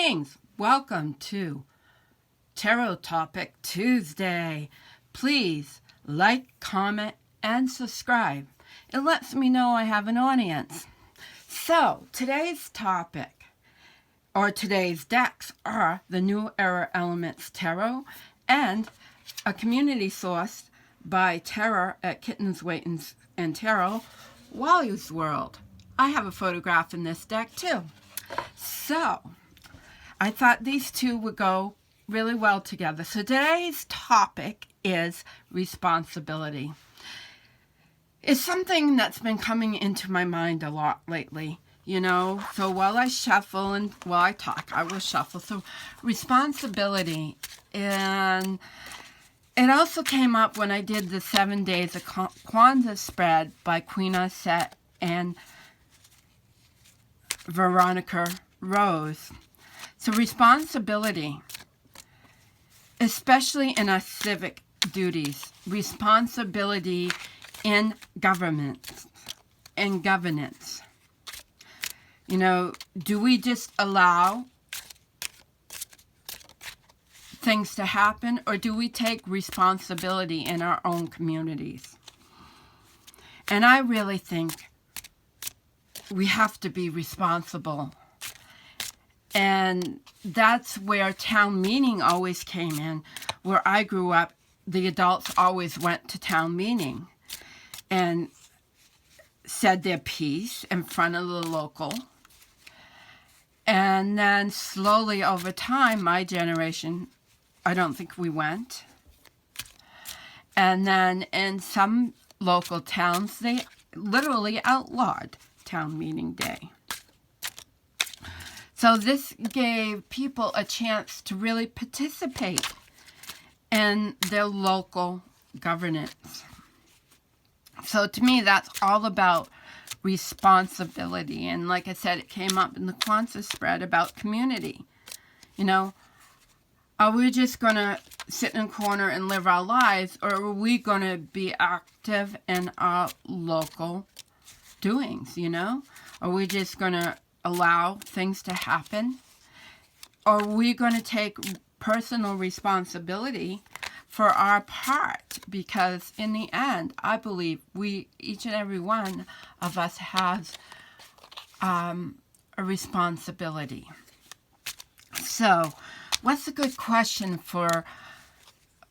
Greetings! Welcome to Tarot Topic Tuesday. Please like, comment, and subscribe. It lets me know I have an audience. So, today's topic, or today's decks, are the New Era Elements Tarot and a community sourced by Terror at Kittens, Waitins, and Tarot, Wally's World. I have a photograph in this deck too. So, I thought these two would go really well together. So today's topic is responsibility. It's something that's been coming into my mind a lot lately, you know. So while I shuffle and while I talk, I will shuffle. So responsibility. And it also came up when I did the 7 Days of Kwanzaa spread by Queen Osset and Veronica Rose. So responsibility, especially in our civic duties, responsibility in governance. You know, do we just allow things to happen, or do we take responsibility in our own communities? And I really think we have to be responsible. And that's where town meeting always came in. Where I grew up, the adults always went to town meeting and said their piece in front of the local. And then slowly over time, my generation, I don't think we went. And then in some local towns, they literally outlawed town meeting day. So this gave people a chance to really participate in their local governance. So to me, that's all about responsibility. And like I said, it came up in the Kwanzaa spread about community. You know, are we just going to sit in a corner and live our lives, or are we going to be active in our local doings, you know? Are we just going to allow things to happen? Or are we going to take personal responsibility for our part? Because in the end, I believe each and every one of us has a responsibility. So, what's a good question for,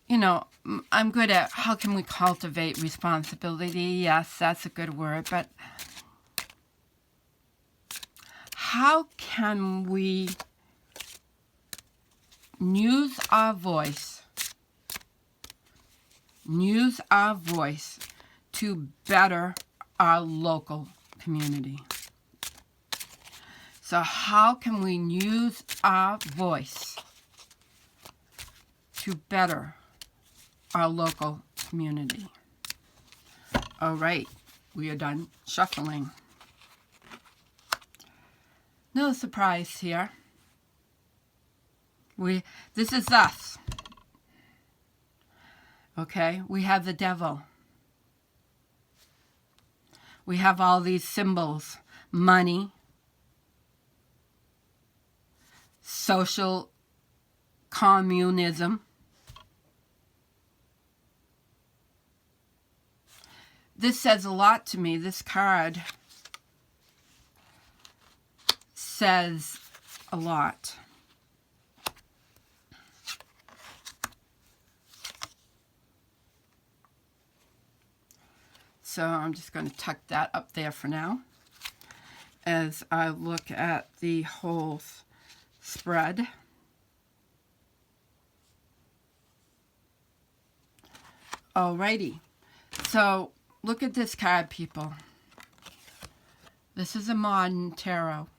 you know, I'm good at how can we cultivate responsibility? Yes, that's a good word, but how can we use our voice to better our local community? So how can we use our voice to better our local community? All right, we are done shuffling. No surprise here. This is us. Okay, we have the devil. We have all these symbols: money, social communism. This says a lot to me. This card says a lot. So I'm just going to tuck that up there for now as I look at the whole spread. Alrighty. So look at this card, people. This is a modern tarot.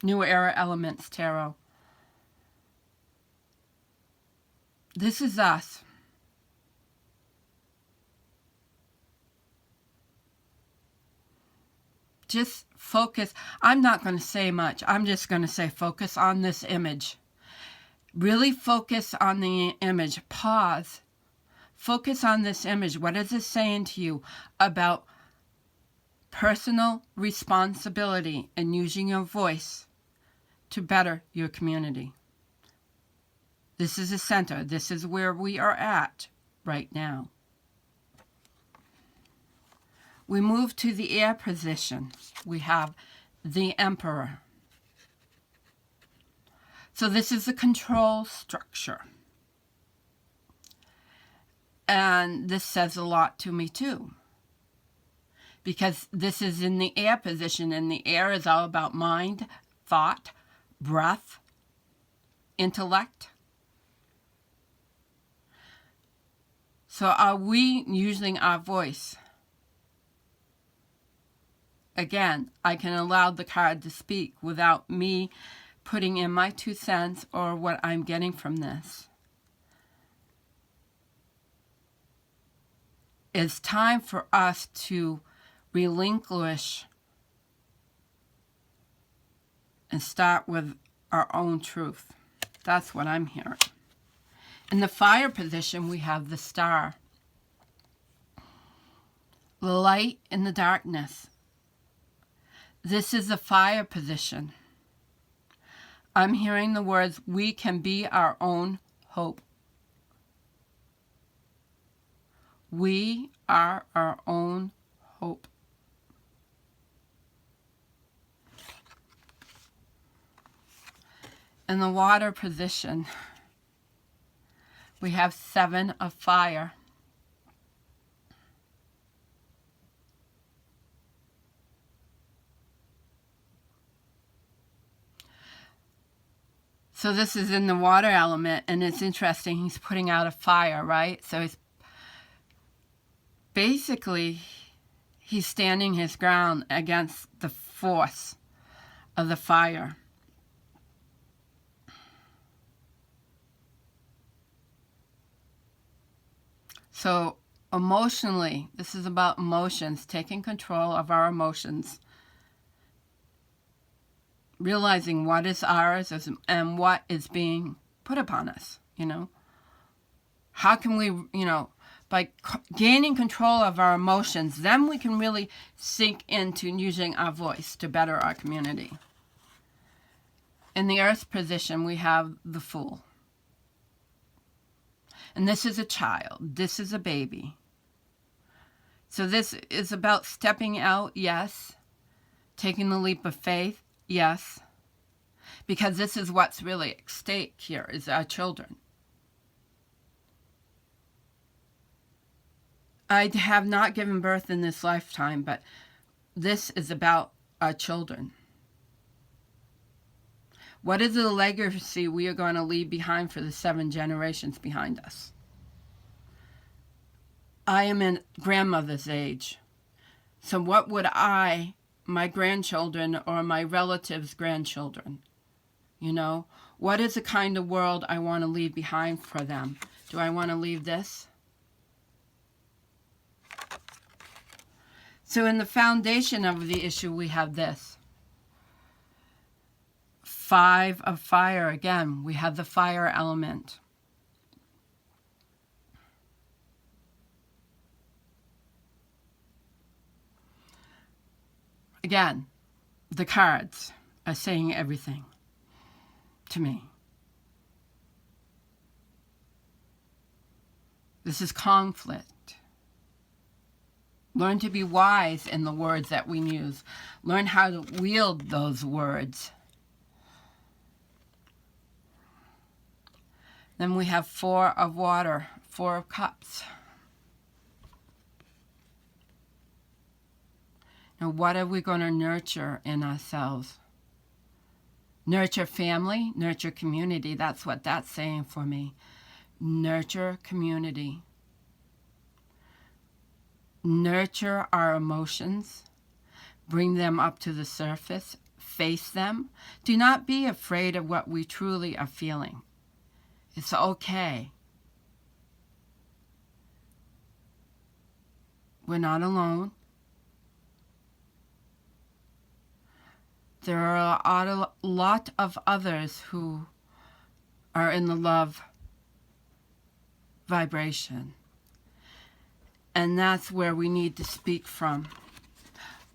New Era Elements Tarot. This is us. Just focus. I'm not going to say much. I'm just going to say focus on this image. Really focus on the image. Pause. Focus on this image. What is it saying to you about personal responsibility and using your voice to better your community. This is the center. This is where we are at right now. We move to the air position. We have the Emperor. So this is the control structure. And this says a lot to me too. Because this is in the air position, and the air is all about mind, thought, breath, intellect. So are we using our voice? Again, I can allow the card to speak without me putting in my 2 cents or what I'm getting from this. It's time for us to relinquish and start with our own truth. That's what I'm hearing. In the fire position, we have the star. The light in the darkness. This is the fire position. I'm hearing the words, we can be our own hope. We are our own hope. In the water position, we have 7 of fire. So this is in the water element, and it's interesting. He's putting out a fire, right? So he's basically, he's standing his ground against the force of the fire. So emotionally, this is about emotions, taking control of our emotions. Realizing what is ours and what is being put upon us, How can we, by gaining control of our emotions, then we can really sink into using our voice to better our community. In the earth position, we have the Fool. And this is a child. This is a baby. So this is about stepping out, yes. Taking the leap of faith, yes. Because this is what's really at stake here, is our children. I have not given birth in this lifetime, but this is about our children. What is the legacy we are going to leave behind for the 7 generations behind us? I am in grandmother's age. So what would my grandchildren or my relatives' grandchildren, what is the kind of world I want to leave behind for them? Do I want to leave this? So in the foundation of the issue, we have this. 5 of fire. Again, we have the fire element. Again, the cards are saying everything to me. This is conflict. Learn to be wise in the words that we use. Learn how to wield those words. Then we have 4 of water, 4 of cups. Now, what are we going to nurture in ourselves? Nurture family, nurture community. That's what that's saying for me. Nurture community. Nurture our emotions. Bring them up to the surface. Face them. Do not be afraid of what we truly are feeling. It's okay. We're not alone. There are a lot of others who are in the love vibration. And that's where we need to speak from.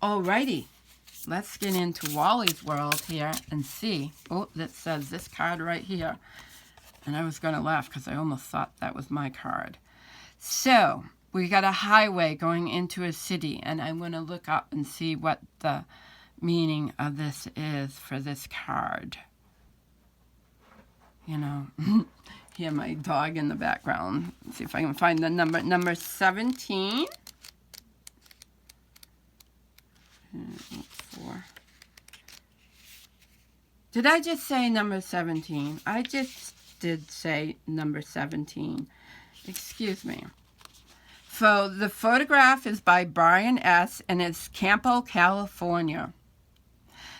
Alrighty, let's get into Wally's world here and see. Oh, that says this card right here. And I was going to laugh because I almost thought that was my card. So, we got a highway going into a city, and I'm going to look up and see what the meaning of this is for this card. You know, hear my dog in the background. Let's see if I can find the number 17. 4. Did I just say number 17? I just did say number 17. Excuse me. So the photograph is by Brian S. and it's Campo, California.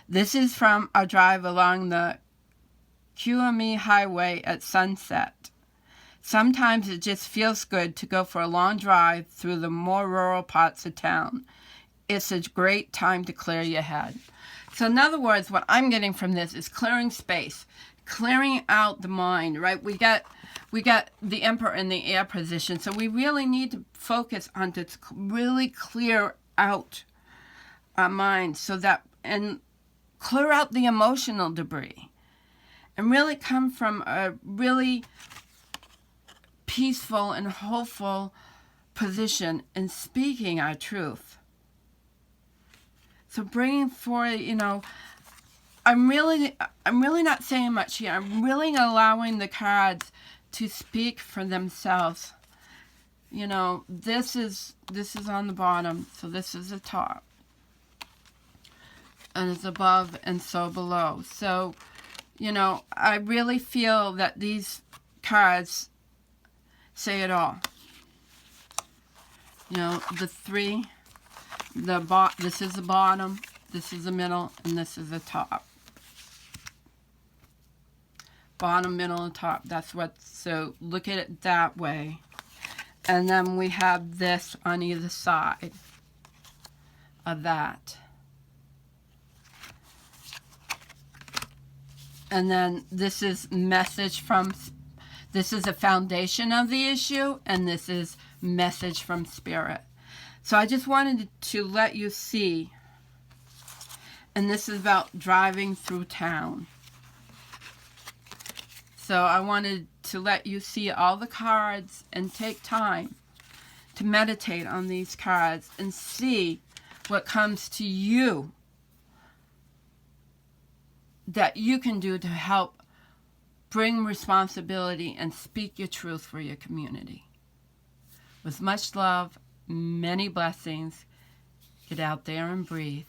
This is from a drive along the QME Highway at sunset. Sometimes it just feels good to go for a long drive through the more rural parts of town. It's a great time to clear your head. So in other words, what I'm getting from this is clearing space, clearing out the mind, right? We got the Emperor in the air position, so we really need to focus on to really clear out our mind so that, and clear out the emotional debris and really come from a really peaceful and hopeful position in speaking our truth. So bringing forward, you know, I'm really not saying much here. I'm really allowing the cards to speak for themselves. You know, this is on the bottom, so this is the top. And it's above and so below. So, you know, I really feel that these cards say it all. You know, the 3, this is the bottom, this is the middle, and this is the top. Bottom, middle, and top. That's what, so look at it that way. And then we have this on either side of that. And then this is message from, this is a foundation of the issue, and this is message from Spirit. So I just wanted to let you see, and this is about driving through town. So I wanted to let you see all the cards and take time to meditate on these cards and see what comes to you that you can do to help bring responsibility and speak your truth for your community. With much love, many blessings, get out there and breathe.